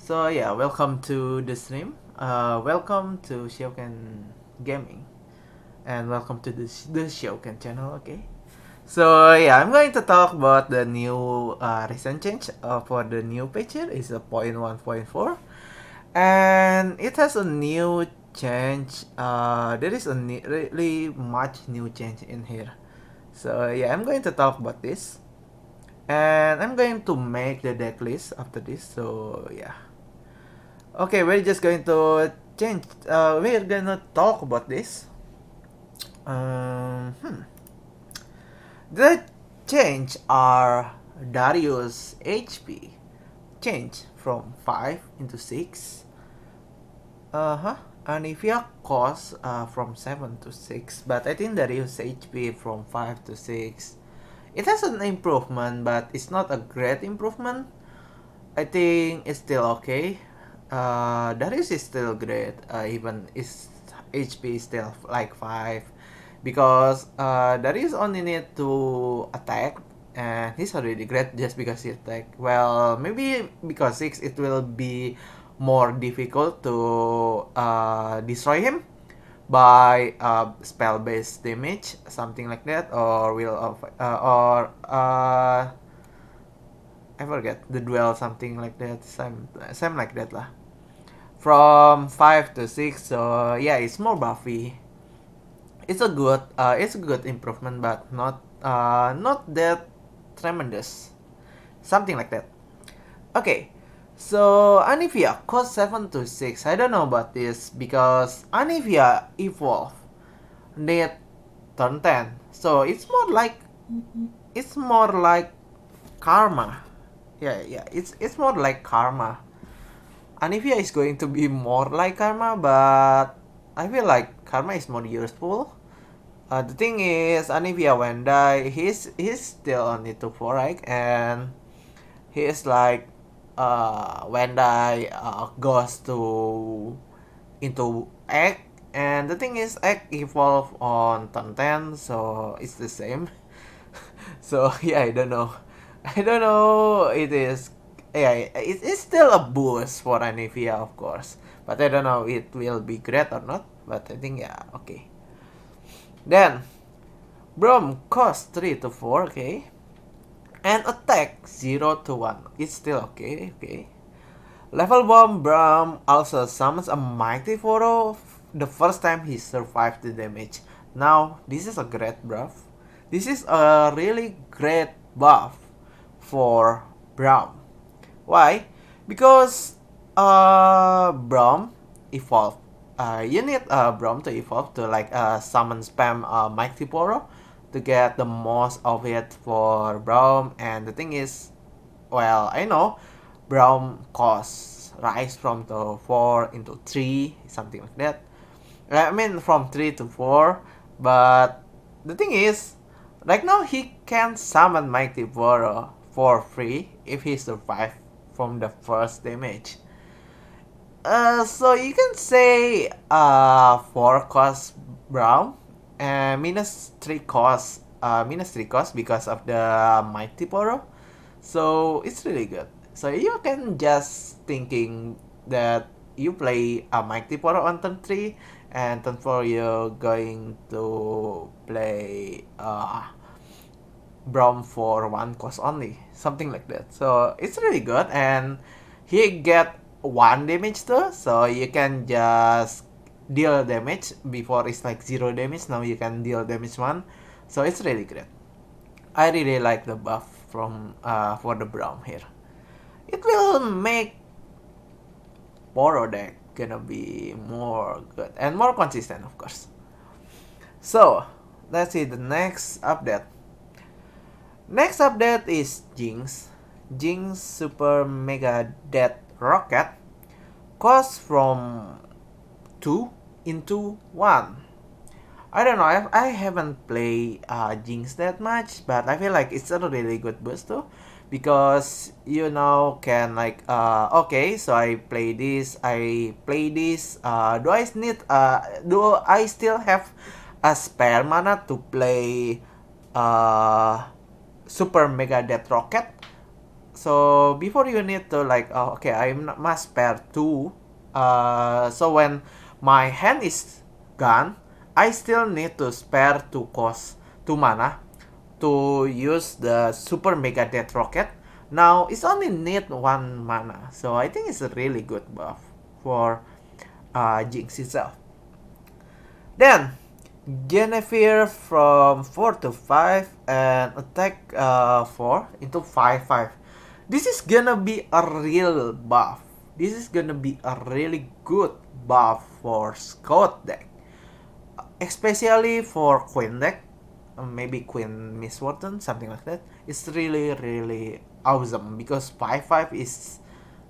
So yeah, welcome to the stream. Welcome to Xiao Gaming, and welcome to the Xiao channel. Okay. So yeah, I'm going to talk about the new recent change for the new patch here is a 0.1.4, and it has a new change. There is a really much new change in here. So yeah, I'm going to talk about this, and I'm going to make the deck list after this. So yeah. Okay, we're just going to change. We're gonna talk about this. Um, hmm. The change are Darius HP change from 5 into 6. Uh-huh. Anivia cost from 7 to 6. But I think Darius HP from 5 to 6. It has an improvement, but it's not a great improvement. I think it's still okay. Darius is still great. Even his HP is still like 5. Because Darius only need to attack. And he's already great just because he attack. Well, maybe because 6 it will be more difficult to destroy him by spell based damage, something like that, or will of I forget the duel, something like that, same like that lah. From 5 to 6, so yeah, it's more buffy. It's a good improvement, but not that tremendous, something like that. Okay, so Anivia cost 7 to 6. I don't know about this because Anivia evolve need turn 10, so it's more like karma. Yeah, it's more like karma. Anivia is going to be more like karma, but I feel like karma is more useful. The thing is, Anivia when die, he's still only 2-4 right, and he is like when die goes to into egg, and the thing is egg evolve on turn 10, so it's the same. So yeah, I don't know. I don't know. It is, yeah, it's still a boost for Anivia, of course, but I don't know it will be great or not. But I think yeah, okay. Then Brom cost 3 to 4, okay, and attack 0 to 1. It's still okay, okay. Level bomb Brom also summons a mighty Foro the first time he survived the damage. Now this is a great buff. This is a really great buff for Braum. Why? Because Braum evolved. You need Braum to evolve to like summon spam Mighty Poro to get the most of it for Braum. And the thing is, well, I know Braum costs rise from the 4 into 3, something like that. I mean from 3 to 4, but the thing is, right now he can summon Mighty Boro for free if he survives from the first damage. So you can say 4 cost Brown and minus 3 cost because of the Mighty Boro. So it's really good. So you can just thinking that you play a Mighty Poro on turn 3 and turn 4 you're going to play Braum for 1 cost only. Something like that. So it's really good, and he get 1 damage too, so you can just deal damage. Before it's like 0 damage, now you can deal damage 1. So it's really great. I really like the buff from for the Braum here. It will make Poro deck gonna be more good and more consistent, of course. So let's see the next update. Next update is Jinx. Jinx Super Mega Death Rocket costs from 2 into 1. I don't know, I haven't played Jinx that much, but I feel like it's a really good boost too. Because you know can like okay, so I play this, do I still have a spare mana to play Super Mega Death Rocket? So before you need to like, oh, okay, I must pair 2. So when my hand is gone, I still need to spare 2 cost 2 mana to use the Super Mega Death Rocket. Now it's only need 1 mana, so I think it's a really good buff for Jinx itself. Then Genevieve from 4 to 5 and attack 4 into 5/5. This is gonna be a real buff. This is gonna be a really good buff for Scout deck, especially for Queen deck, maybe Queen Miss Wharton, something like that. It's really awesome because 5/5 is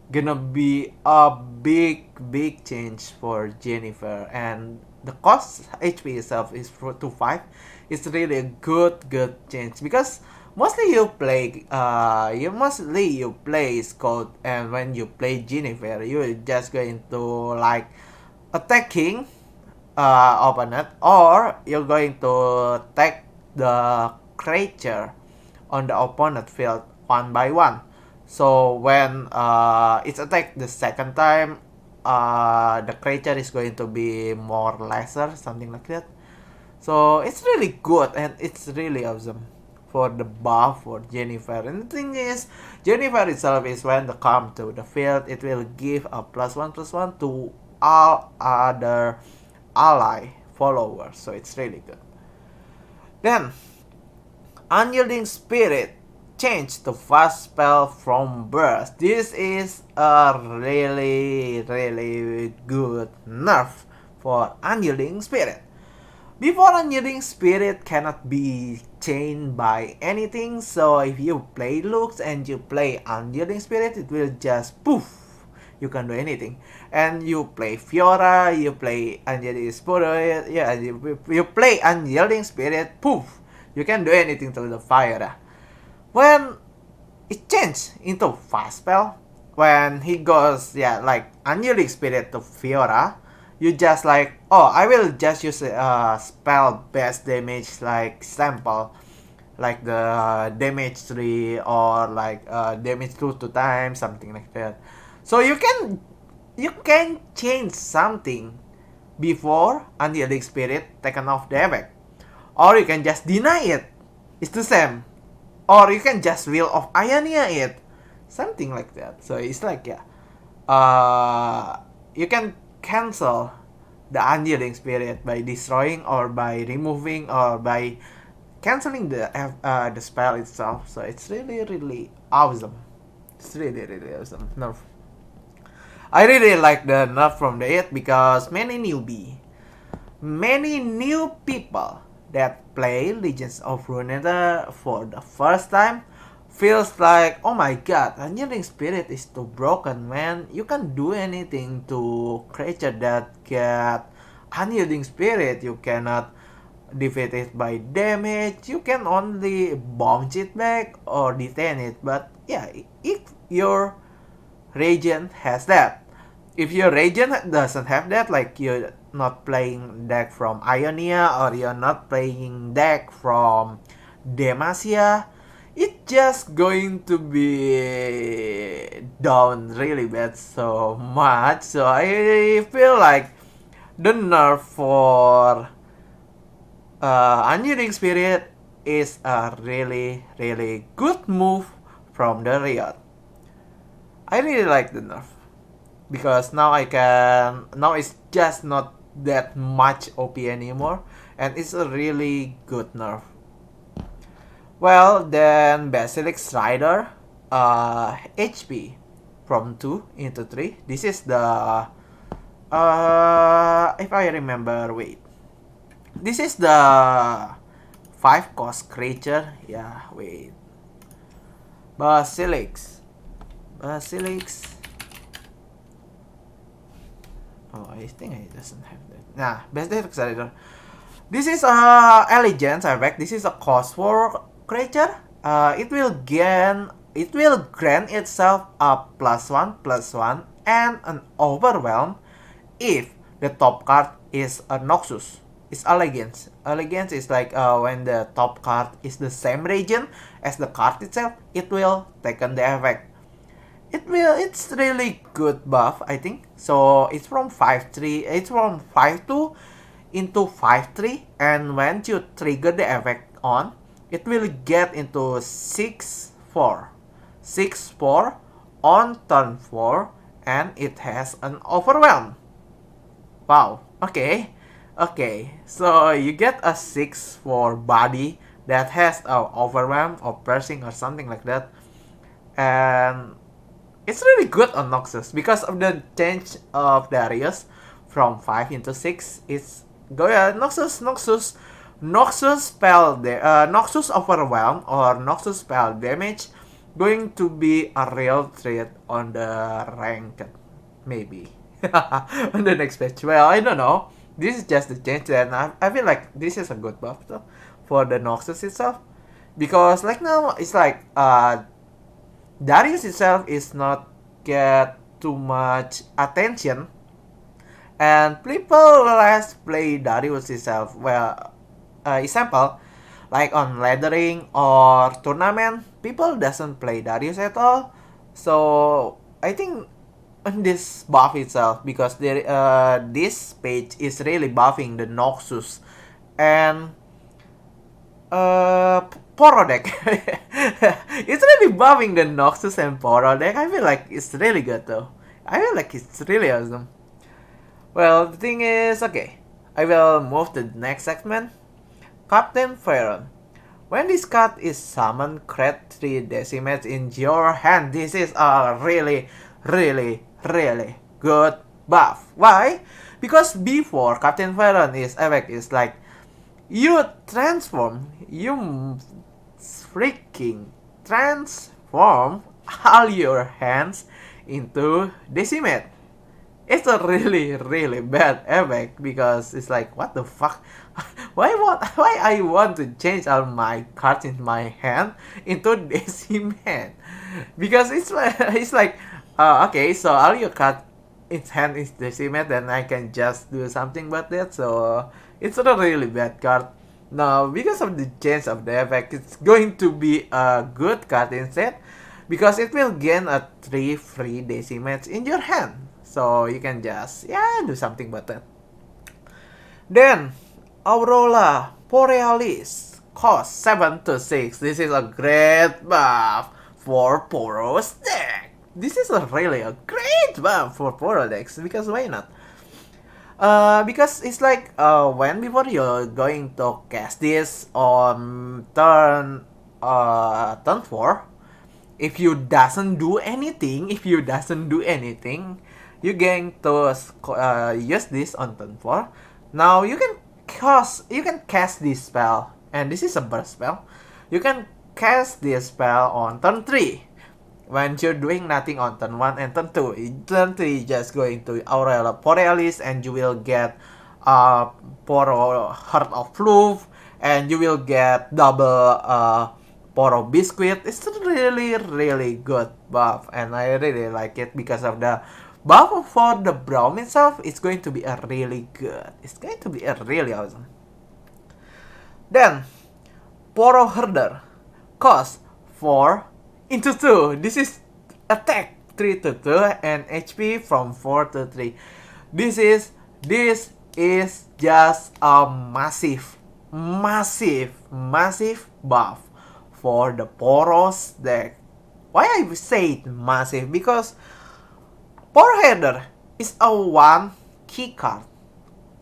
gonna be a big change for Jennifer, and the cost HP itself is 4 to 5. It's really a good change because mostly you play Scott, and when you play Jennifer, you're just going to like attacking opponent, or you're going to attack the creature on the opponent field one by one. So when it's attacked the second time, the creature is going to be more lesser, something like that. So it's really good and it's really awesome for the buff for Jennifer. And the thing is, Jennifer itself is when they come to the field, it will give a +1/+1 to all other ally followers. So it's really good. Then Unyielding Spirit change to fast spell from burst. This is a really good nerf for Unyielding Spirit. Before, Unyielding Spirit cannot be chained by anything, so if you play Lux and you play Unyielding Spirit, it will just poof. You can do anything. And you play Fiora, you play Unyielding Spirit, yeah, you play Unyielding Spirit, poof. You can do anything to the Fiora. When it changed into fast spell, when he goes, yeah, like Unyielding Spirit to Fiora, you just like, oh, I will just use a spell base damage like sample, like the damage 3 or like damage 2 times, something like that. So you can change something before Unyielding Spirit taken off the effect, or you can just deny it. It's the same. Or you can just Will of Ionia it. Something like that. So it's like, yeah. You can cancel the Unyielding Spirit by destroying or by removing or by canceling the spell itself. So it's really awesome. It's really awesome nerf. I really like the nerf from the 8 because many new people that play Legends of Runeterra for the first time feels like, oh my god, Unyielding Spirit is too broken, man. You can't do anything to creature that get Unyielding Spirit. You cannot defeat it by damage. You can only bounce it back or detain it. But yeah, if your Radiant has that. If your Radiant doesn't have that, like you're not playing deck from Ionia or you're not playing deck from Demacia, it's just going to be down really bad so much. So I feel like the nerf for Unyielding Spirit is a really good move from the Riot. I really like the nerf because now it's just not that much OP anymore, and it's a really good nerf. Well, then Basilisk Rider, HP from 2 into 3. This is the if I remember, wait, this is the 5 cost creature. Yeah, wait, Basilisk. Oh, I think it doesn't have that. Nah, Basilisk Rider. This is a Allegiance effect. This is a cost 4 creature. It will grant itself a +1/+1 and an Overwhelm if the top card is a Noxus. is elegance. Elegance is like when the top card is the same region as the card itself, it will take on the effect. It's really good buff, I think. So it's from 5-3, it's from 5-2 into 5-3, and when you trigger the effect on, it will get into 6-4. 6-4 on turn 4, and it has an overwhelm. Wow, okay. Okay, so you get a 6-4 body that has a overwhelm or piercing or something like that. And it's really good on Noxus because of the change of Darius from 5 into 6. It's go Noxus spell Noxus overwhelm or Noxus spell damage going to be a real threat on the ranked, maybe. On the next patch. Well, I don't know. This is just the change, and I feel like this is a good buff though for the Noxus itself, because like now it's like Darius itself is not get too much attention, and people less play Darius itself. Well, example like on laddering or tournament, people doesn't play Darius at all. So I think on this buff itself, because there this page is really buffing the Noxus and Poro deck. It's really buffing the Noxus and Poro deck. I feel like it's really good though. I feel like it's really awesome. Well, the thing is, okay, I will move to the next segment. Captain Fiverr. When this card is summoned, create 3 decimates in your hand. This is a really good buff. Why? Because before Captain Fiverr is effect is like you freaking transform all your hands into decimate. It's a really bad effect because it's like, what the fuck? Why I want to change all my cards in my hand into decimate? Because it's like okay, so all your cards in hand is decimate, then I can just do something about that. So it's a really bad card. Now, because of the change of the effect, it's going to be a good card instead, because it will gain a 3 free decimates in your hand. So you can just, do something about that. Then, Aurora Borealis cost 7 to 6. This is a great buff for Poro's deck. This is a great buff for Poro decks, because why not? Because it's like when before you're going to cast this on turn 4, if you doesn't do anything, you're going to use this on turn 4. Now you can cast this spell, and this is a burst spell. You can cast this spell on turn 3. When you're doing nothing on turn 1 and turn 2, turn 3 just going to Aurora Borealis, and you will get Poro Heart of Floof, and you will get double Poro Biscuit. It's a really good buff, and I really like it because of the buff for the Braum itself. It's going to be a really good. It's going to be a really awesome. Then, Poro Herder cost 4 into 2. This is attack 3 to 2 and HP from 4 to 3. This is just a massive buff for the Poros deck. Why I say it massive? Because Poro Header is a 1 key card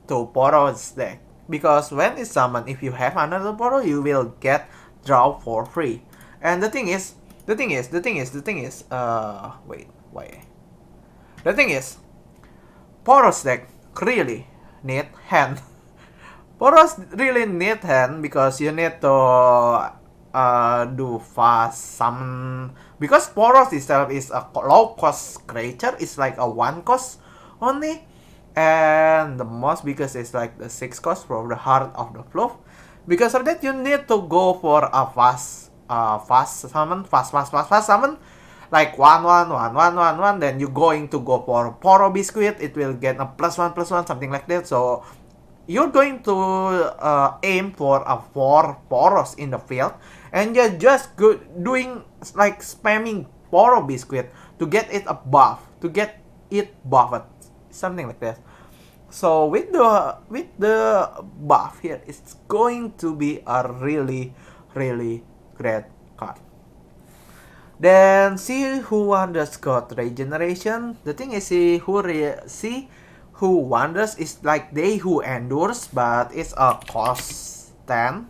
to Poro's deck. Because when it's summoned, if you have another Poro, you will get draw for free. And the thing is, Poro's deck really need hand. Poros really need hand because you need to do fast summon. Because Poros itself is a low cost creature, it's like a 1 cost only. And the most biggest is like the 6 cost for the Heart of the Floof. Because of that, you need to go for a fast summon, like 1/1/1/1/1/1. Then you're going to go for Poro Biscuit. It will get a +1/+1, something like that. So you're going to aim for a 4 poros in the field, and you're just doing like spamming poro biscuit to get it a buff, to get it buffed, something like that. So with the buff here, it's going to be a really great card. Then see who wonders got regeneration. The thing is, see who wonders is like they who endures, but it's a cost 10.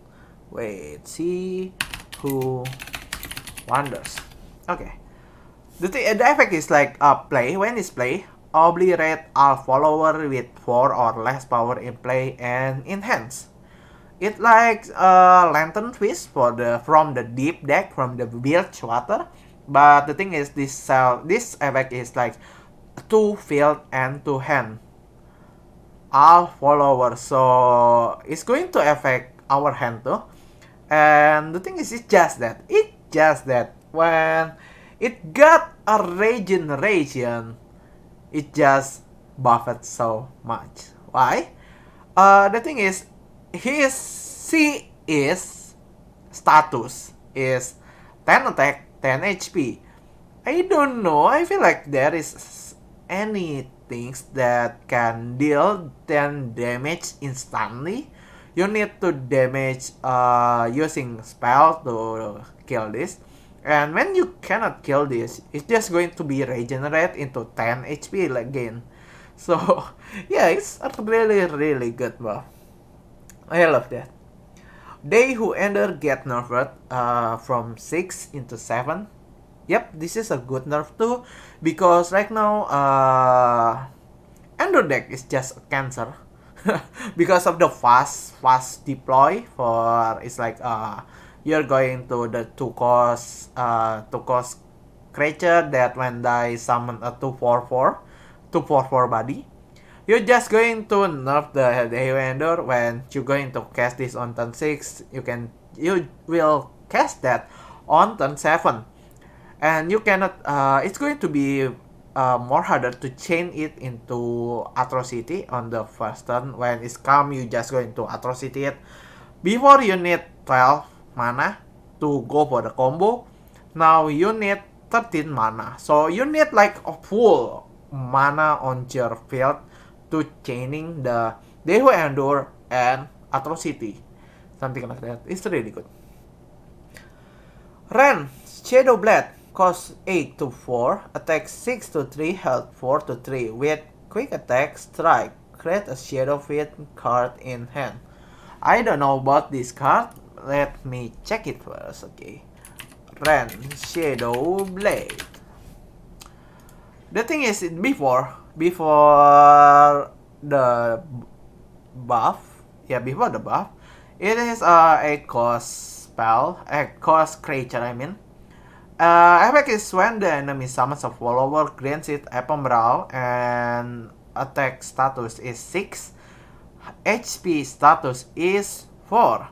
Wait, see who wonders. Okay. The effect is like play. When it's play, obliterate all follower with 4 or less power in play and enhance. It like lantern twist from the deep deck, from the bilge water. But the thing is, this effect is like to field and to hand all followers, so it's going to affect our hand too. And the thing is, it's just that when it got a regeneration, it just buffed so much. Why? The thing is, his C is status is 10 attack, 10 HP. I don't know. I feel like there is any things that can deal 10 damage instantly. You need to damage using spell to kill this. And when you cannot kill this, it's just going to be regenerate into 10 HP again. So yeah, it's a really good buff. I love that. They who enter get nerfed from 6 into 7. Yep, this is a good nerf too, because right now Ender deck is just a cancer because of the fast deploy. For it's like you're going to the 2 cost creature that when die summon a 2/4 body. You're just going to nerf the Ender when you're going to cast this on turn 6. You will cast that on turn 7. And you cannot, it's going to be more harder to chain it into Atrocity on the first turn. When it's come, you just going to Atrocity it. Before you need 12 mana to go for the combo. Now you need 13 mana. So you need like a full mana on your field to chaining the Dehu Endure and Atrocity. Something like that. It's really good. Ren, Shadow Blade. Cost 8 to 4, attack 6 to 3, health 4 to 3. With quick attack, strike, create a Shadow Fit card in hand. I don't know about this card. Let me check it first, okay. Ren, Shadow Blade. The thing is, before the buff, it is a cost spell, a cost creature, I mean. Effect is when the enemy summons a follower, grants it ephemeral, and attack status is 6, HP status is 4.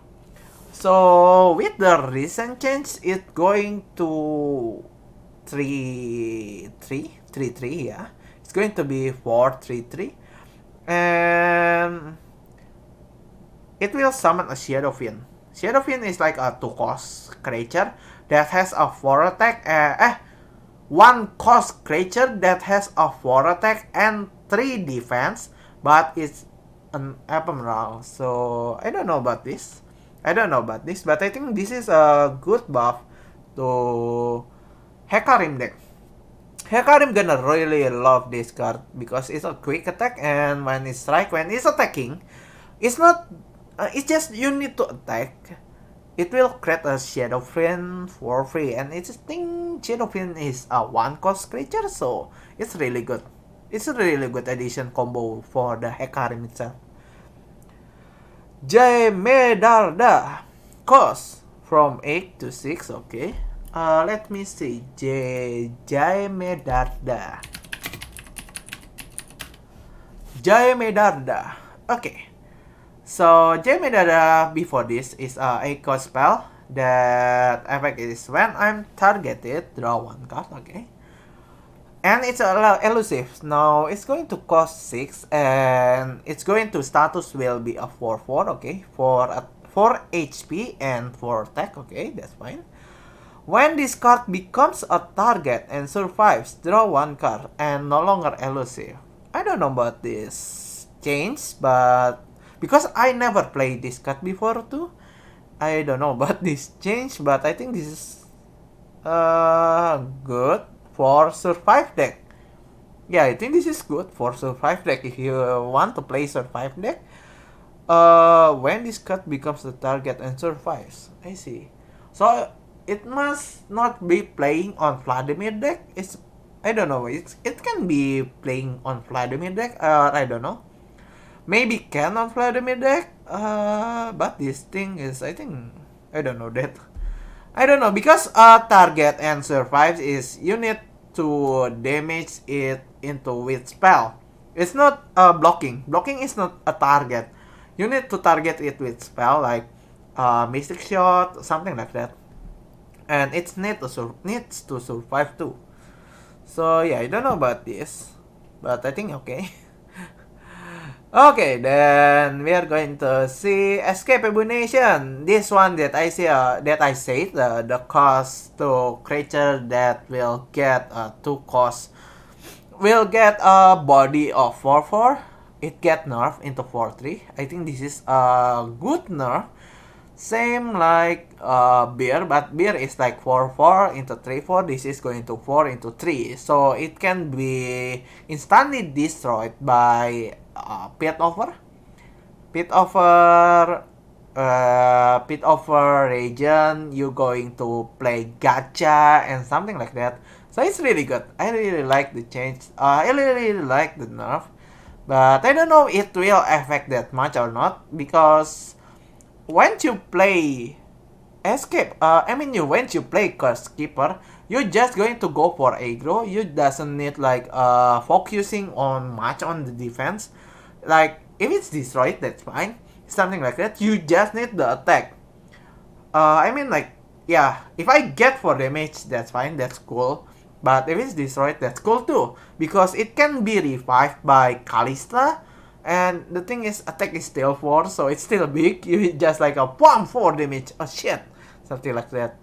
So with the recent change, it's going to 3-3, yeah. It's going to be 4-3-3, and it will summon a Shadow Fiend. Shadow Fiend is like a 2-cost creature that has a 4 attack, 1 cost creature that has a 4 attack and 3 defense, but it's an ephemeral. So I don't know about this. But I think this is a good buff to Hecarim deck. Hecarim gonna really love this card because it's a quick attack, and when it's attacking, it's not. It's just you need to attack. It will create a Shadow Fiend for free, and it's think Shadow Fiend is a 1-cost creature, so it's really good. It's a really good addition combo for the Hecarim itself. Jaimedarda cost from 8 to 6, okay. Let me see. Jaimedarda. Okay. So Jaimedarda before this is a 8-cost spell. That effect is when I'm targeted, draw 1 card, okay. And it's elusive. Now it's going to cost 6 and it's going to status will be a 4-4, okay? For 4 HP and 4 attack, okay, that's fine. When this card becomes a target and survives, draw 1 card and no longer elusive. I don't know about this change, but because I never played this card before too, I don't know about this change, but I think this is good for survive deck. Yeah, I think this is good for survive deck if you want to play survive deck. When this card becomes the target and survives. I see. So it must not be playing on Vladimir deck. It's, I don't know. It can be playing on Vladimir deck, or I don't know. Maybe can on Vladimir deck. But this thing is, I think, I don't know that. I don't know, because target and survives is you need to damage it into with spell. It's not blocking. Blocking is not a target. You need to target it with spell like Mystic Shot, something like that. And it needs to survive too. So yeah, I don't know about this, but I think okay. Okay, then we are going to see Escape Abomination. This one that I see, that I said, the cost to creature that will get 2 costs will get a body of 4-4. It get nerf into 4-3. I think this is a good nerf. Same like beer, but beer is like 4-4 into 3-4. This is going to 4 into 3. So it can be instantly destroyed by pit over. Pit over region. You're going to play gacha and something like that. So it's really good. I really like the change. I really like the nerf. But I don't know it will affect that much or not, because when you play Escape, when you play Curse Keeper, you're just going to go for aggro. You doesn't need like focusing on much on the defense. Like if it's destroyed, that's fine. Something like that. You just need the attack. Yeah, if I get 4 damage, that's fine. That's cool. But if it's destroyed, that's cool too, because it can be revived by Kalista. And the thing is, attack is still 4, so it's still big. You hit just like a 4 damage. Oh shit. Something like that.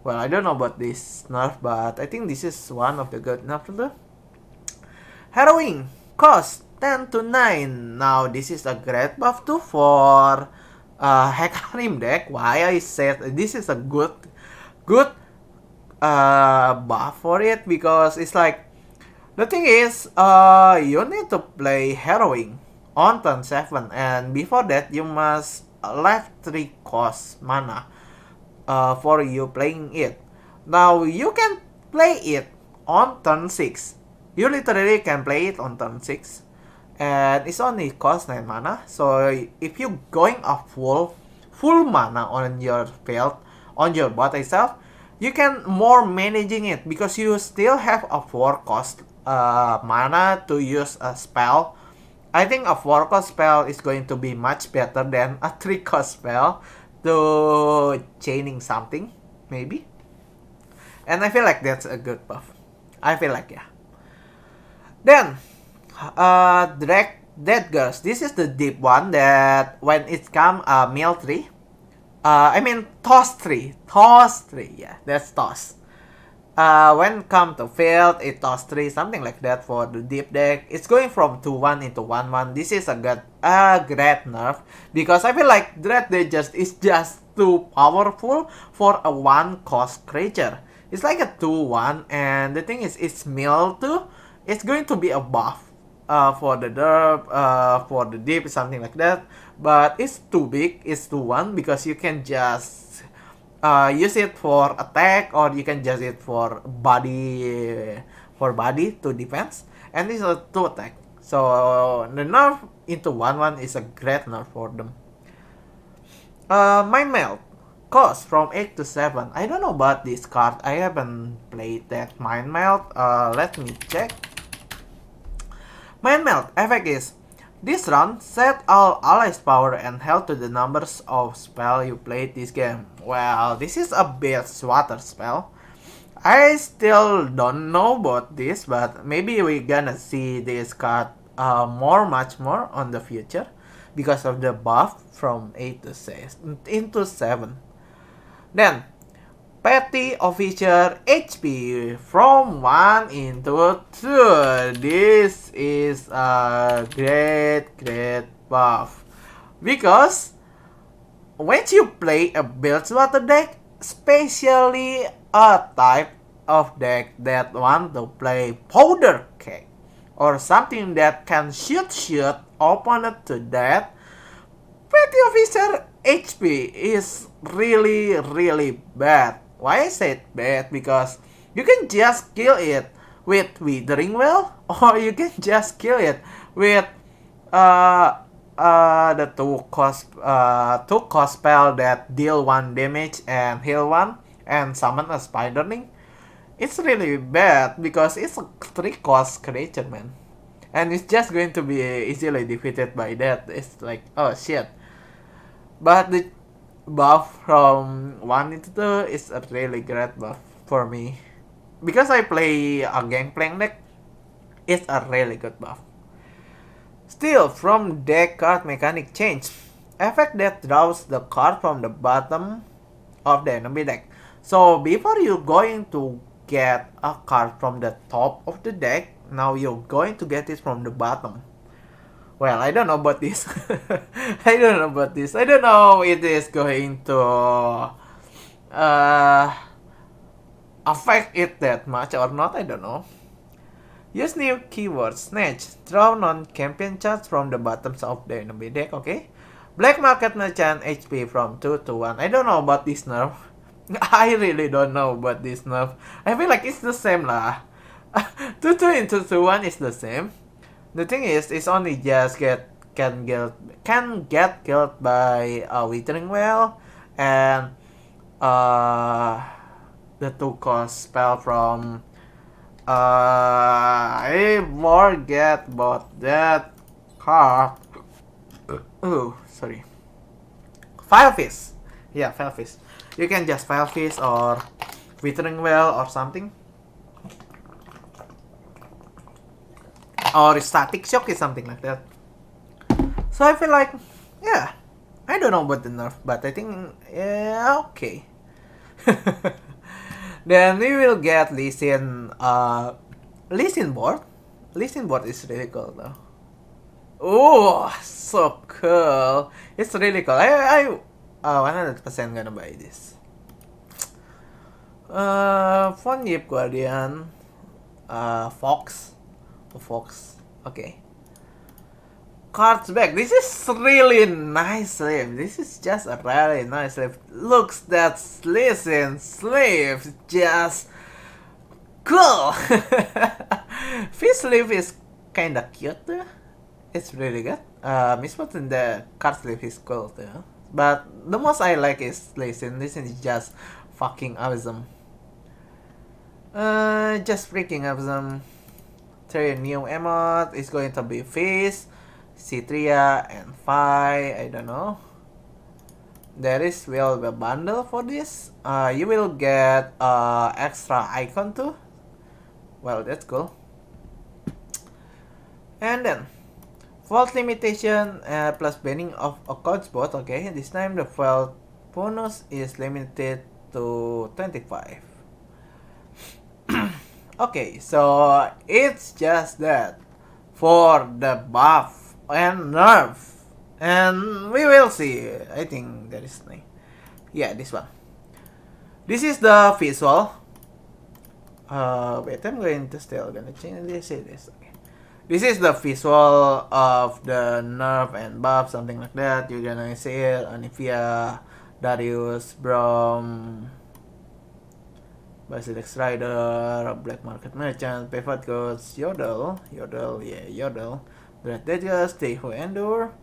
Well, I don't know about this nerf, but I think this is one of the good nerfs too. Harrowing. Cost 10 to 9. Now, this is a great buff too for Hecarim deck. Why I said this is a good buff for it, because it's like, the thing is, you need to play Harrowing on turn 7, and before that you must left 3 cost mana for you playing it. Now you can play it on turn 6. You literally can play it on turn 6, and it's only cost 9 mana. So if you going a full mana on your field, on your bot itself, you can more managing it, because you still have a 4 cost mana to use a spell. I think a 4 cost spell is going to be much better than a 3 cost spell to chaining something, maybe. And I feel like that's a good buff. I feel like, yeah. Then, Dead Girls. This is the deep one that when it come mill 3. Toss 3. Toss 3, yeah, that's toss. When come to field, it toss 3, something like that for the deep deck. It's going from 2-1 into 1-1. This is a great nerf, because I feel like Dread Digest is just too powerful for a 1 cost creature. It's like a 2-1, and the thing is, it's mill 2. It's going to be a buff for the derp, for the deep, something like that. But it's too big. It's 2-1, because you can just use it for attack, or you can just use it for body to defense, and this is a 2 attack. So the nerf into 1-1 is a great nerf for them. Mind Melt cost from 8 to 7. I don't know about this card. I haven't played that Mind Melt. Let me check. Mind Melt effect is, this round, set all allies' power and health to the numbers of spell you played this game. Well, this is a bit water spell. I still don't know about this, but maybe we gonna see this card much more on the future because of the buff from 8 to 6 into 7. Then Petty Officer HP from 1 into 2. This is a great buff because when you play a build water deck, especially a type of deck that want to play powder keg or something that can shoot opponent to death, Petty Officer HP is really bad. Why I said bad? Because you can just kill it with Withering Well, or you can just kill it with the two cost spell that deal 1 damage and heal 1 and summon a Spiderling. It's really bad because it's a 3 cost creature, man. And it's just going to be easily defeated by that. It's like, oh shit. But the buff from 1 into 2 is a really great buff for me. Because I play a Gangplank deck, it's a really good buff. Still, from deck card mechanic change, effect that draws the card from the bottom of the enemy deck. So before you going to get a card from the top of the deck, now you're going to get it from the bottom. Well, I don't know about this. I don't know about this. I don't know if it is going to affect it that much or not. I don't know. Use new keyword Snatch. Draw non-campaign charts from the bottoms of the enemy deck, okay? Black Market Merchant HP from 2 to 1. I don't know about this nerf. I really don't know about this nerf. I feel like it's the same lah. 2 into 2 1 is the same. The thing is, it's only just can get killed by a Withering Well and the 2 cost spell from I forget about that card. Oh, sorry. File Fist. Yeah, File Fist. You can just File Fist or Withering Well or something. Or Static Shock is something like that. So I feel like, yeah, I don't know about the nerf, but I think, yeah, okay. Then we will get Lee Sin board. Lee Sin board is really cool though. Oh, so cool. It's really cool. I 100% gonna buy this. Fun Yip Guardian. Fox. Okay. Cards back. This is really nice sleeve. This is just a really nice sleeve. Looks that listen sleeve just cool. Fish sleeve is kinda cute too. It's really good. Miss in the card sleeve is cool too. But the most I like is listen. Listen is just fucking awesome. Just freaking awesome. 3 new emote is going to be Fish, Citria, and Fi. I don't know. There will be a bundle for this. You will get extra icon too. Well, that's cool. And then Vault limitation plus banning of accounts bot. Okay, this time the vault bonus is limited to 25. Okay, so it's just that for the buff and nerf, and we will see. I think there is yeah, this one. This is the visual. Wait, I'm going to still gonna change this. Okay. This is the visual of the nerf and buff, something like that. You're gonna see it. Anivia, Darius, Brom, Basilisk Rider, Black Market Merchant, Pivot Ghost, Yodel, Dread Dagger, Stay Who Endure,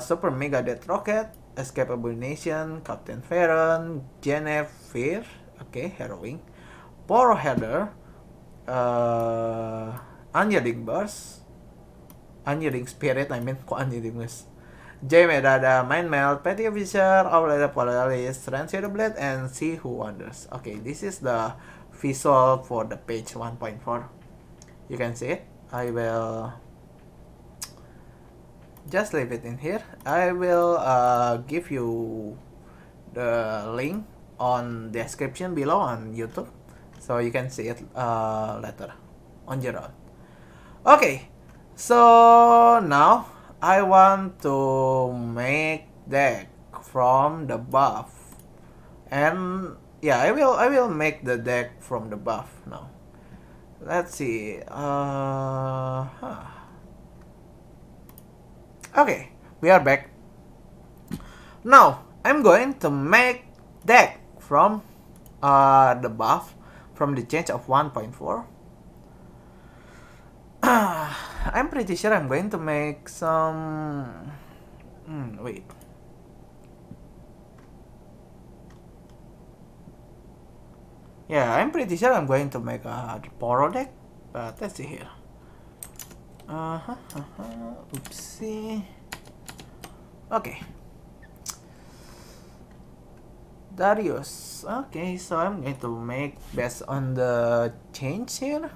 Super Mega Death Rocket, Escape Abomination, Captain Farron, Jennifer, okay, Harrowing, Poro Header, Unyielding Burst, Unyielding Spirit, I mean, kok Unyielding Burst, J Medada, Mind Melt, Petty Officer, Outlander Polaris, Transfer the Blade, and See Who Wonders. Okay, this is the visual for the page 1.4. You can see it. I will just leave it in here. I will give you the link on description below on YouTube, so you can see it later on your own. Okay, so now I want to make deck from the buff, and yeah, I will make the deck from the buff now. Let's see. Okay, we are back. Now I'm going to make deck from the buff from the change of 1.4. I'm pretty sure I'm going to make some. Wait. Yeah, I'm pretty sure I'm going to make a Poro deck, but let's see here. Oopsie. Okay. Darius. Okay, so I'm going to make based on the change here.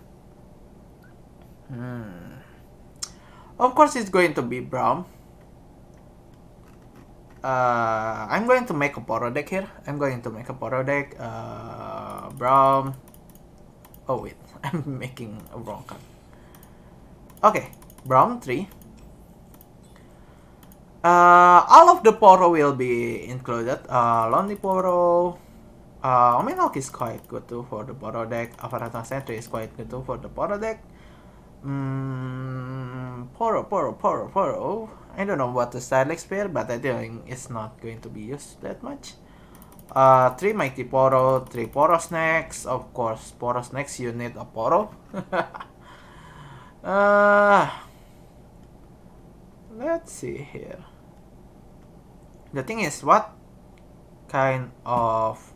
Of course, it's going to be brown. I'm going to make a Poro deck here. I'm going to make a Poro deck. Brown. Oh wait, I'm making a wrong card. Okay, brown 3. All of the Poro will be included. Lonely Poro. Omenok is quite good too for the Poro deck. Avatar Sentry is quite good too for the Poro deck. Poro. I don't know what the style spear, but I think it's not going to be used that much. 3 Mighty Poro, 3 Poro Snacks. Of course, Poro Snacks, you need a Poro. Let's see here. The thing is, what kind of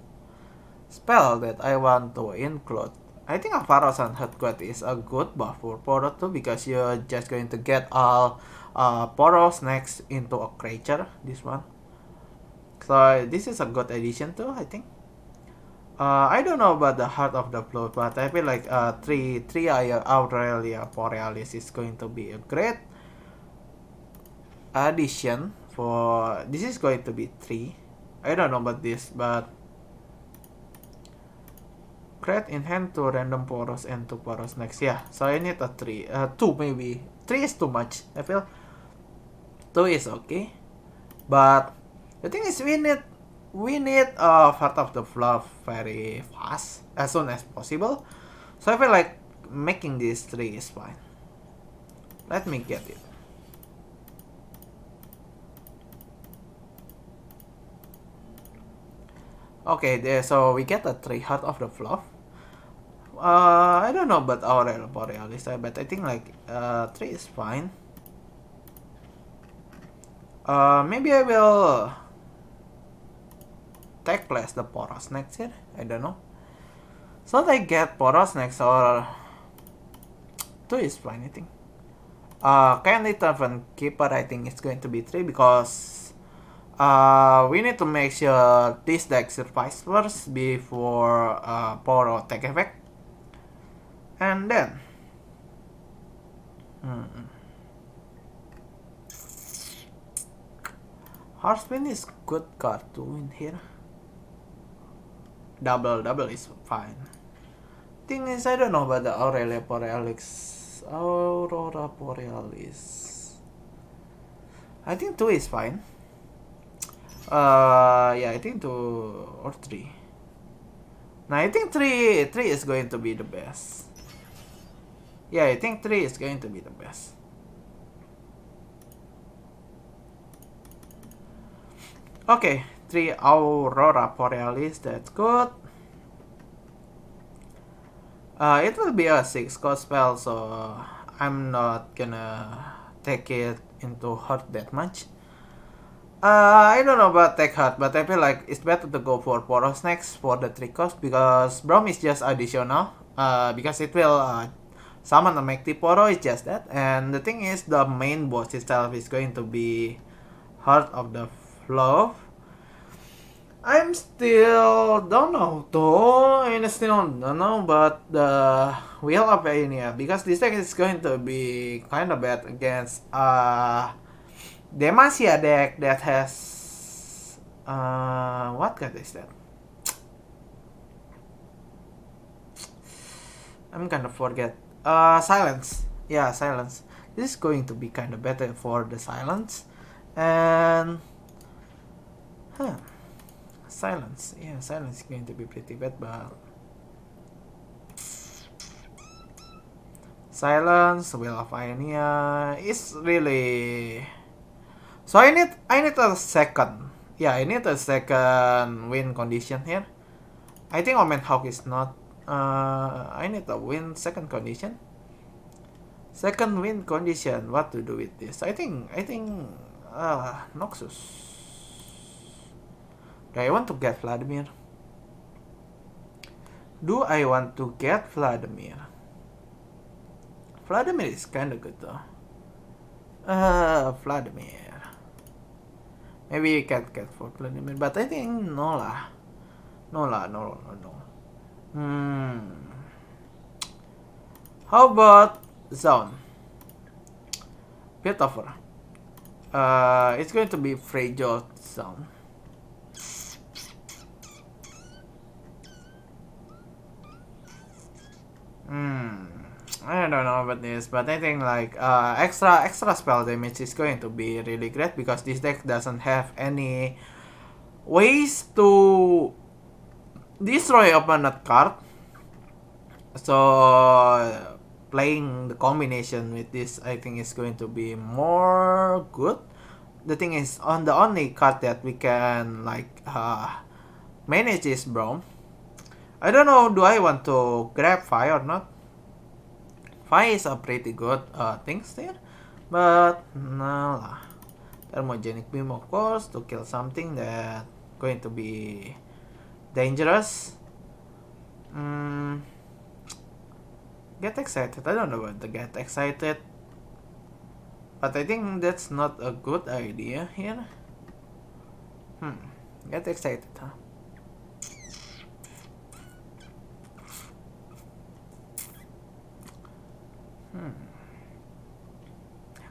spell that I want to include? I think a Pharaoh's Headquarters is a good buff for Poro too, because you're just going to get all Poro Snacks into a creature, this one. So this is a good addition too, I think. I don't know about the Heart of the Flood, but I feel like 3 Aurelia Borealis is going to be a great addition for. This is going to be 3. I don't know about this, but create in hand 2 random Poros and 2 Poros next. Yeah, so I need a 3. 2 maybe. 3 is too much. I feel 2 is okay, but the thing is we need Heart of the Fluff very fast, as soon as possible. So I feel like making this 3 is fine. Let me get it. Okay, there. So we get a 3 Heart of the Fluff. I don't know about Aurel Borealis, but I think like 3 is fine. Maybe I will take place the Poros next here. I don't know. So they get Poros next, or 2 is fine, I think. Kindly Tavern Keeper, I think it's going to be 3, because we need to make sure this deck survives first before Poro take effect. And then Heartspin is good card to win here. Double is fine. Thing is, I don't know about the Aurora Borealis. I think 2 is fine. Yeah, I think 2 or 3. Now I think 3 is going to be the best. Yeah, I think 3 is going to be the best. Okay, 3 Aurora Borealis, that's good. It will be a 6 cost spell, so I'm not gonna take it into heart that much. I don't know about take heart, but I feel like it's better to go for Poros next for the 3 cost, because Brom is just additional. Because it will summon a Mighty Poro, it's just that. And the thing is, the main boss itself is going to be Heart of the Flow. I'm still don't know though. I still don't know, but the Wheel of Aenia, because this deck is going to be kind of bad against Demacia deck that has what card is that? I'm kind of forget. Silence. Yeah, silence. This is going to be kind of better for the silence, and huh. Silence. Yeah, silence is going to be pretty bad, but silence, Will of Ionia is really. So I need a second. Yeah, I need a second win condition here. I think Omen Hawk is not. I need a win second condition. Second win condition. What to do with this? I think Noxus. Do I want to get Vladimir? Do I want to get Vladimir? Vladimir is kinda good though. Vladimir. Maybe you can get for Vladimir, but I think no lah. No lah, no. How about Zone? Piltover. It's going to be Fragile Zone. I don't know about this, but I think like extra spell damage is going to be really great because this deck doesn't have any ways to destroy opponent card. So playing the combination with this, I think is going to be more good. The thing is, on the only card that we can like manage is Braum. I don't know, do I want to grab Fire or not? Fire is a pretty good things there, but no lah. Thermogenic Beam, of course, to kill something that going to be dangerous. Get excited. I don't know about the get excited, but I think that's not a good idea here. Get excited, huh?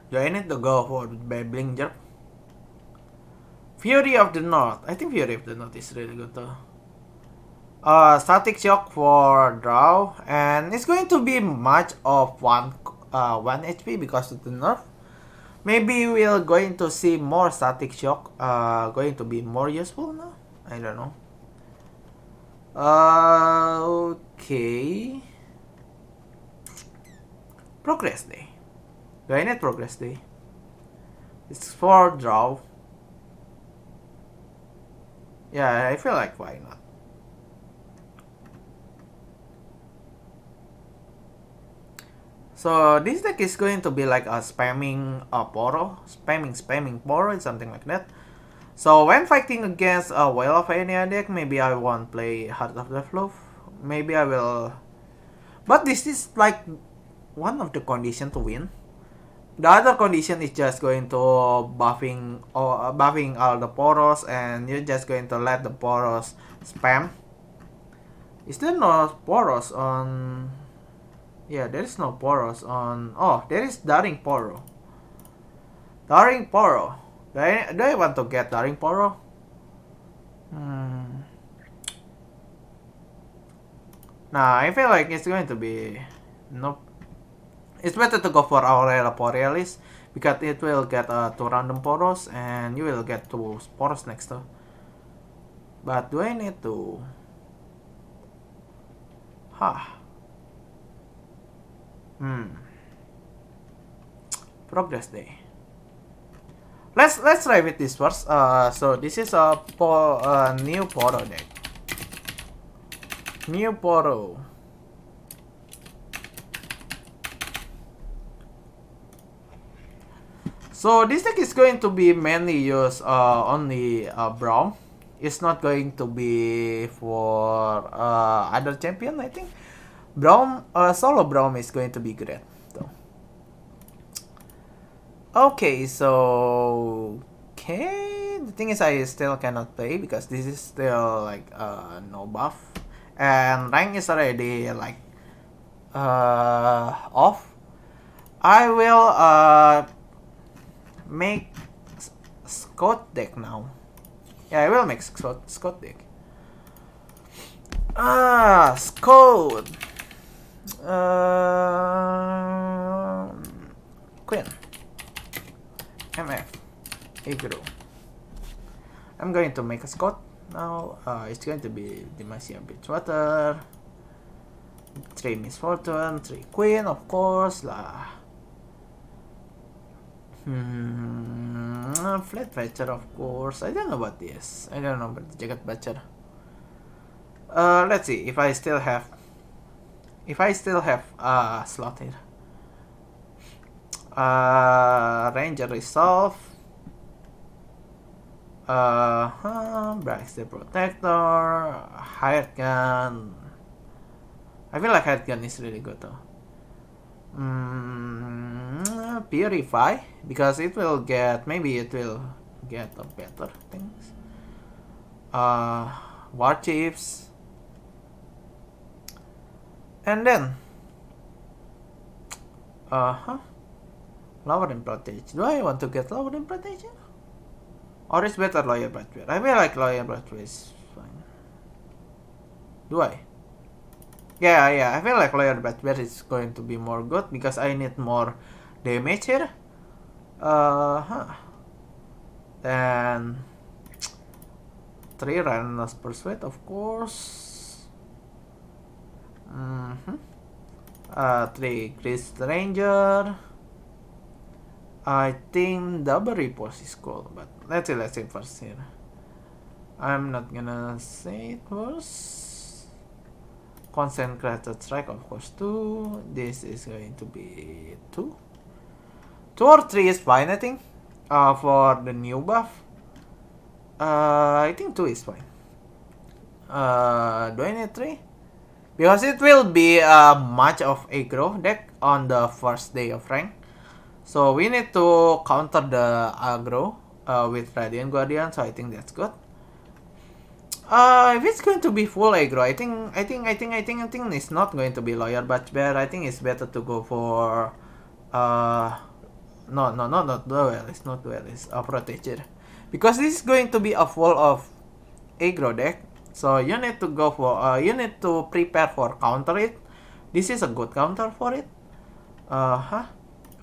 Do I need to go for Babbling Jerk? Fury of the North. I think Fury of the North is really good though. Static Shock for draw, and it's going to be much of 1 HP because of the nerf. Maybe we're going to see more Static Shock going to be more useful now. I don't know. Okay. Progress Day. Do I need Progress Day? It's for draw. Yeah, I feel like why not? So this deck is going to be like a spamming Poro, spamming Poro, something like that. So when fighting against a Whale of Enia deck, maybe I won't play Heart of the Fluff. Maybe I will, but this is like one of the condition to win. The other condition is just going to buffing all the Poros, and you're just going to let the Poros spam. Is there no Poros on? Yeah, there is no Poros on. Oh, there is Daring Poro. Daring Poro. Do I want to get Daring Poro? Nah, I feel like it's going to be nope. It's better to go for Aurora Borealis because it will get 2 random Poros and you will get 2 Poros next to. But do I need to? Progress Day. Let's try with this first. So this is a new Poro deck. New Poro. So this deck is going to be mainly used only Braum. It's not going to be for other champion, I think. Braum, solo Braum is going to be great though. Okay, so the thing is I still cannot play because this is still like no buff, and rank is already like off. I will make Scott deck now. Yeah, I will make Scott deck. Scott. Queen. MF. Agro. I'm going to make a Scott now. It's going to be Demacia Beachwater. 3 Misfortune, 3 Queen, of course lah. Flat Patcher, of course. I don't know about this. I don't know about the Jagat Patcher. Let's see if I still have slot here. Ranger Resolve. Brax the Protector. Hired Gun. I feel like Hired Gun is really good though. Purify, because it will get, maybe it will get a better things. War Chiefs. And then Lower and Protege. Do I want to get Lower and Protege? Or is better Loyal Bradware? I feel like Loyal Bradware is fine. Do I? Yeah, I feel like Loyal Bradware is going to be more good because I need more damage here. Then 3 Relentless Pursuit, of course. 3 Greased Ranger. I think double repose is cool, but let's see first here. I'm not gonna say it first. Concentrated Strike, of course, 2. This is going to be 2. 2 or 3 is fine, I think. For the new buff. I think 2 is fine. Do I need 3? Because it will be much of aggro deck on the first day of rank. So we need to counter the aggro with Radiant Guardian, so I think that's good. If it's going to be full aggro, I think it's not going to be Loyal Butchbear. I think it's better to go for not Duelist, not Duelist, Protector. Because this is going to be a full of aggro deck. So you need to go for you need to prepare for counter it. This is a good counter for it.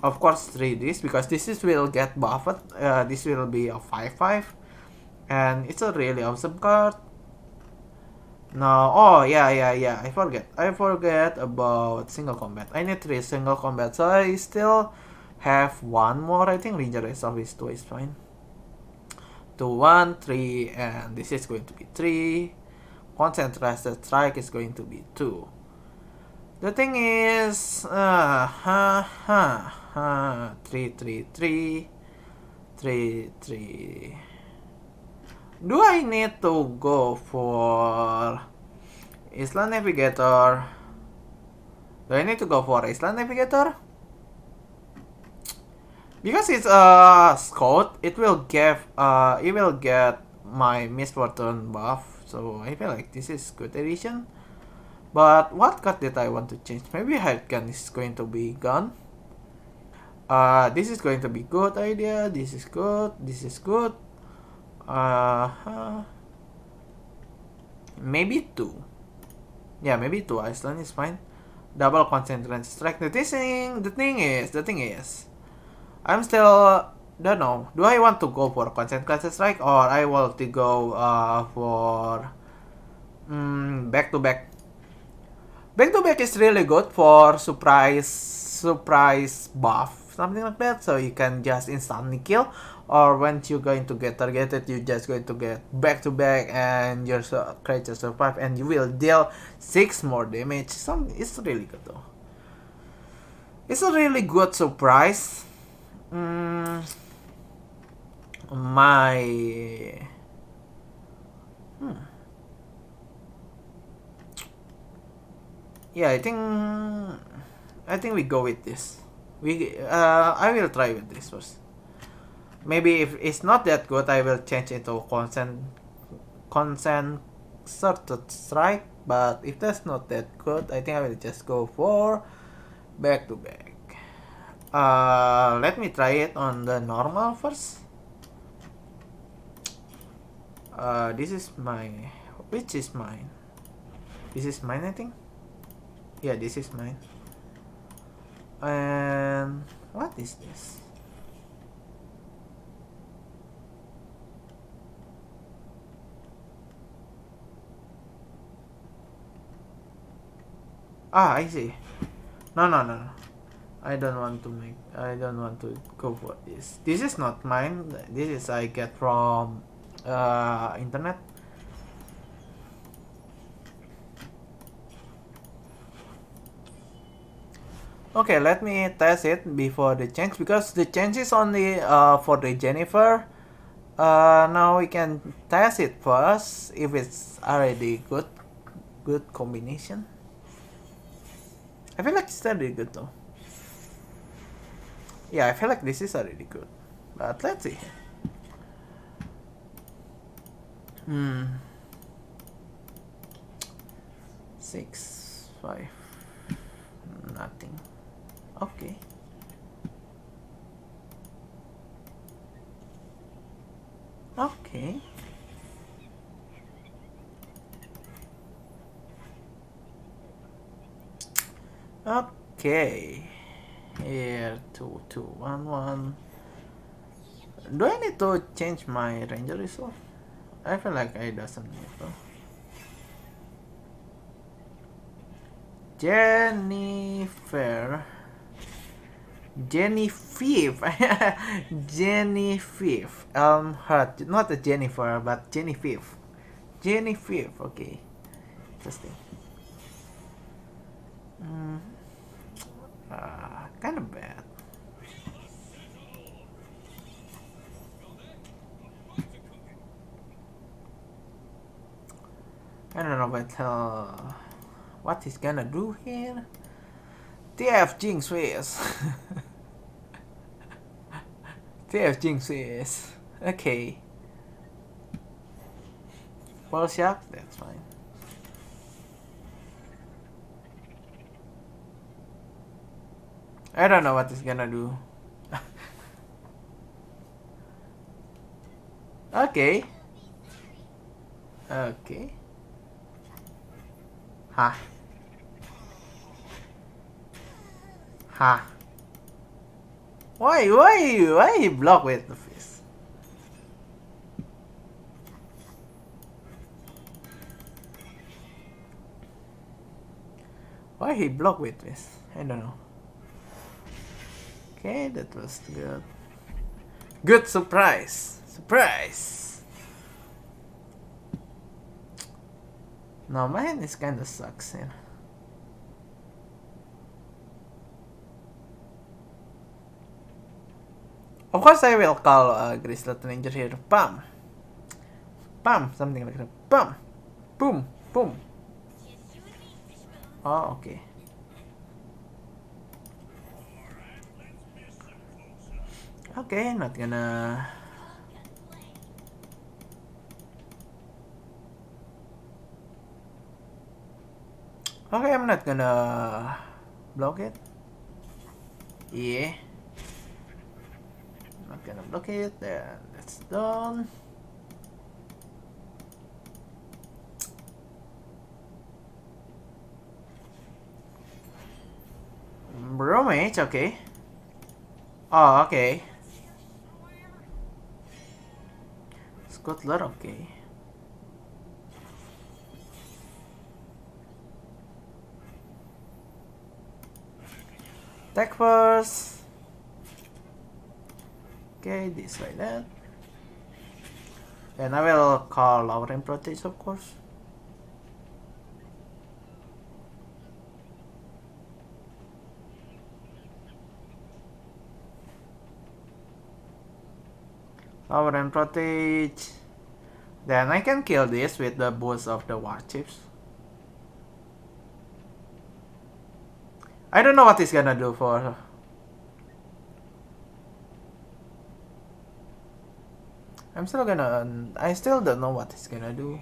Of course 3 this, because this is will get buffed. This will be a 5/5, and it's a really awesome card. Now, oh yeah, I forget about single combat. I need 3 single combat, so I still have 1 more. I think Ranger Resolve is 2 is fine. 2, 1, 3, and this is going to be 3. Concentrated Strike is going to be 2. The thing is, 3, 3, 3, 3, 3. Do I need to go for Island Navigator? Do I need to go for Island Navigator? Because it's a Scout, it will get my Misfortune buff. So I feel like this is good addition. But what card did I want to change? Maybe Hired Gun is going to be gone. This is going to be good idea. This is good. This is good. Maybe 2. Yeah, maybe 2. Iceland is fine. Double Concentrated Strike. The thing is, I'm still don't know. Do I want to go for Concentrated Strike, or I want to go for back to back? Back to back is really good for surprise buff, something like that. So you can just instantly kill, or when you're going to get targeted, you're just going to get back to back, and your creature survive, and you will deal 6 more damage. It's really good though. It's a really good surprise. Yeah, I think we go with this. I will try with this first. Maybe if it's not that good, I will change it to concentrated strike. But if that's not that good, I think I will just go for back to back. Let me try it on the normal first. This is my, which is mine? This is mine, I think. Yeah, this is mine. And what is this? Ah, I see. No, no, no, no. I don't want to go for this. This is not mine. This is I get from internet. Okay, let me test it before the change, because the change is only for the Jennifer. Now we can test it first if it's already good combination. I feel like it's already good though. Yeah, I feel like this is already good. But let's see. 6, 5, nothing. Okay. Okay. Okay. Here, 2, 2, 1, 1. Do I need to change my ranger resolve? I feel like I doesn't need to. Jennifer. Jennifer. Heart. Not a Jennifer, but Jennifer. Jennifer. Okay. Interesting. Kind of bad. I don't know what he's gonna do here. TF Jinx Wiz. TF Jinx Wiz. Okay. Well, shock, that's fine. I don't know what he's gonna do. Okay. Okay. Ha. Ha. Why he block with the fist? Why he block with this? I don't know. Okay, that was good. Good surprise. Surprise. No, mine is kinda sucks here. Of course I will call Grizzlet Ranger here. Bam! Bam! Something like that. Bam! Boom! Boom! Oh, okay. Okay, not gonna... Okay, I'm not gonna block it. Yeah. Not gonna block it. Then that's done. Bromage, okay. Oh, okay. Scuttler, okay. Attack first. Okay, this like that. And I will call Lower and Protege, of course. Lower and Protege. Then I can kill this with the boost of the war chips. I don't know what he's gonna do for her. I still don't know what he's gonna do.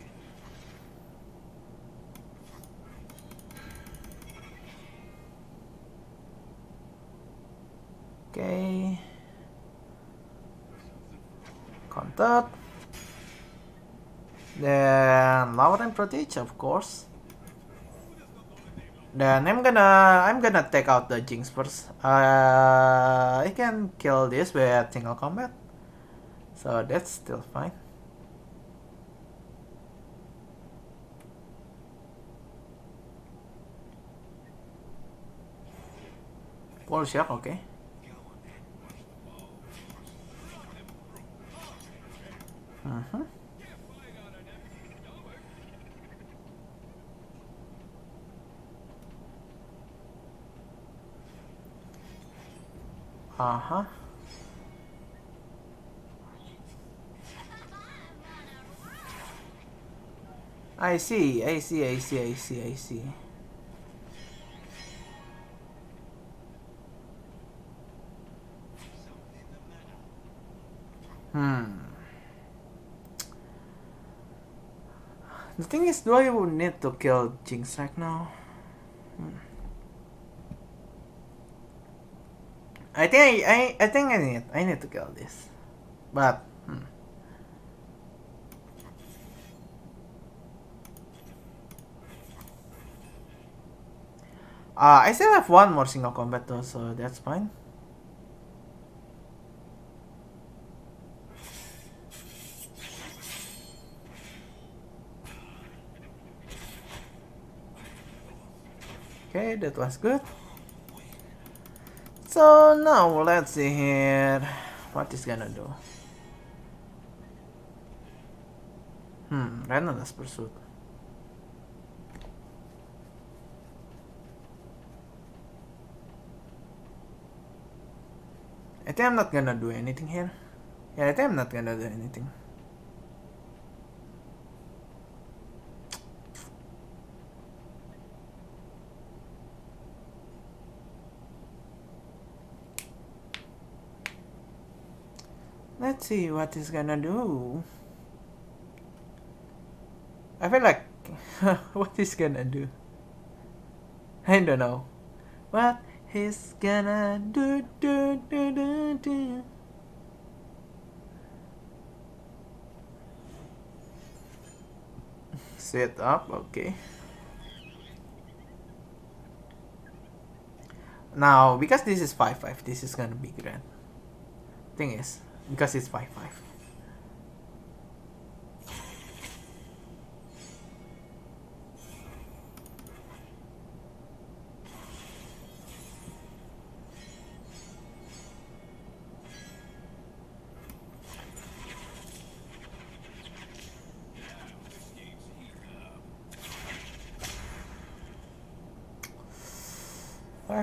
Okay. Counter. Then Lower and Protege, of course. Then I'm gonna take out the Jinx first. I can kill this with single combat, so that's still fine. Wall shock, okay. Mm-hmm. Uh-huh. I see. Hmm. The thing is, do I need to kill Jinx right now? I think I need to kill this, but I still have one more single combat though, so that's fine. Okay, that was good. So now let's see here what is gonna do. Relentless Pursuit. I think I'm not gonna do anything here. Yeah, I think I'm not gonna do anything. Let's see what he's gonna do. I feel like what he's gonna do. I don't know. What he's gonna do. Set up, okay. Now, because this is 5-5, this is gonna be grand. Thing is, because it's 5-5.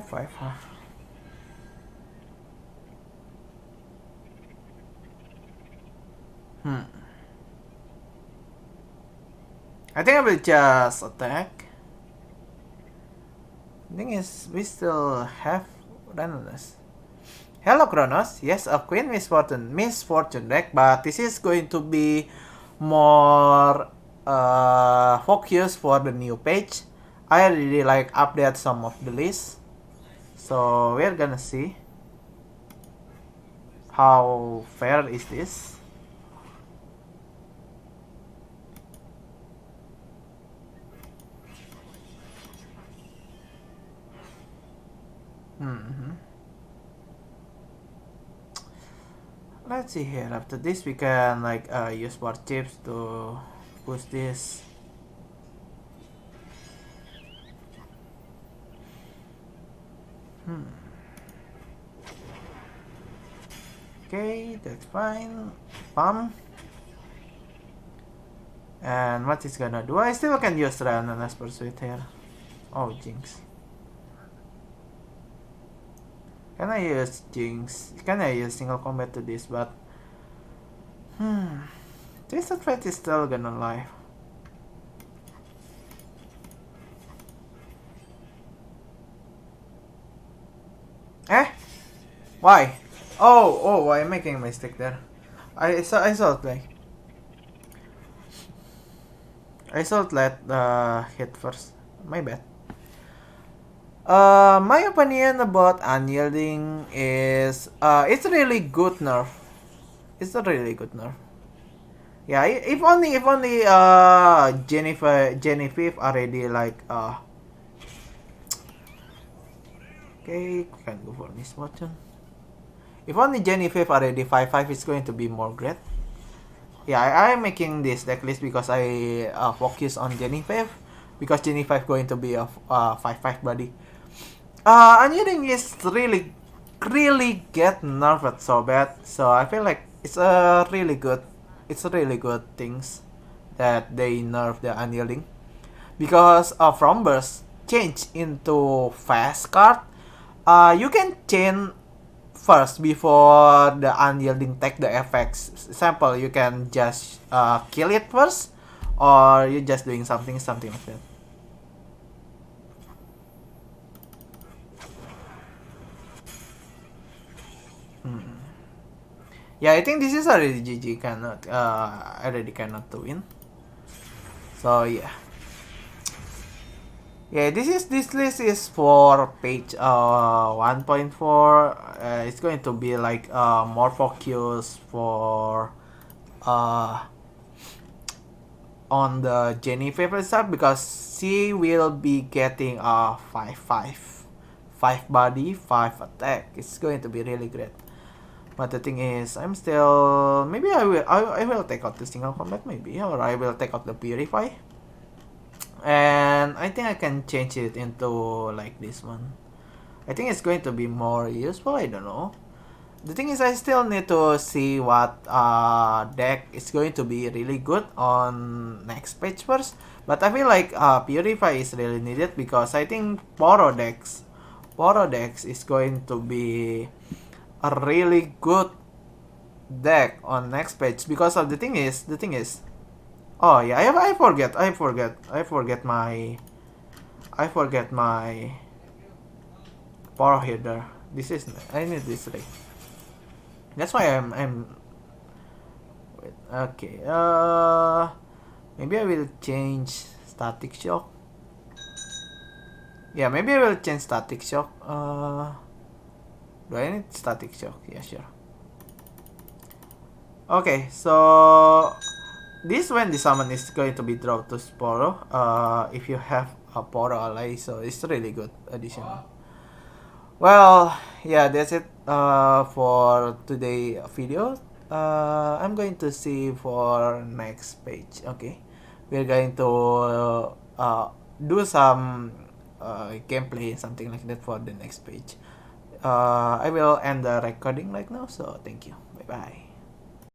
Five, huh? I think I will just attack. The thing is, we still have Relentless. Hello, Kronos. Yes, a Queen Misfortune deck, but this is going to be more focused for the new page. I really like update some of the list, so we're gonna see how fair is this. Let's see here. After this, we can like use more chips to push this. Okay, that's fine. Pump. And what is gonna do? I still can use Relentless Pursuit here. Oh, Jinx. Can I use Jinx? Can I use single combat to this? But Twisted Fate is still gonna live. Eh? Why? Oh, I'm making a mistake there. I thought like I thought let hit first. My bad. My opinion about unyielding is it's really good nerf. It's a really good nerf. Yeah, if only Jennifer already like okay, we can go for this button. If only Jennifer already 5-5 is going to be more great. Yeah, I'm making this deck list because I focus on Jennifer because Jennifer going to be a 5-5 buddy. Unyielding is really get nerfed so bad, so I feel like it's a really good things that they nerf the unyielding because from burst change into fast card. You can chain first before the unyielding take the effects. Example, you can just kill it first, or you just doing something like that. Yeah, I think this is already GG cannot already cannot to win. So yeah. Yeah, this list is for page 1.4. It's going to be like more focus for on the Jenny favorite side because she will be getting a 5 body, 5 attack. It's going to be really great. But the thing is, I'm still maybe I will take out the single combat maybe, or I will take out the purify. And I think I can change it into like this one. I think it's going to be more useful. I don't know. The thing is, I still need to see what deck is going to be really good on next page first. But I feel like Purify is really needed because I think Poro decks is going to be a really good deck on next page because of the thing is. Oh yeah, I forget my Poro header. This is I need this ray. That's why I'm wait, okay. Maybe I will change static shock. Yeah, maybe I will change static shock. Do I need static shock? Yeah, sure. Okay, so this when the summon is going to be dropped to Sporo. If you have a Poro ally, so it's really good additional. Well, yeah, that's it for today video. I'm going to see for next page. Okay, we're going to do some gameplay, something like that for the next page. I will end the recording right now. So thank you. Bye bye.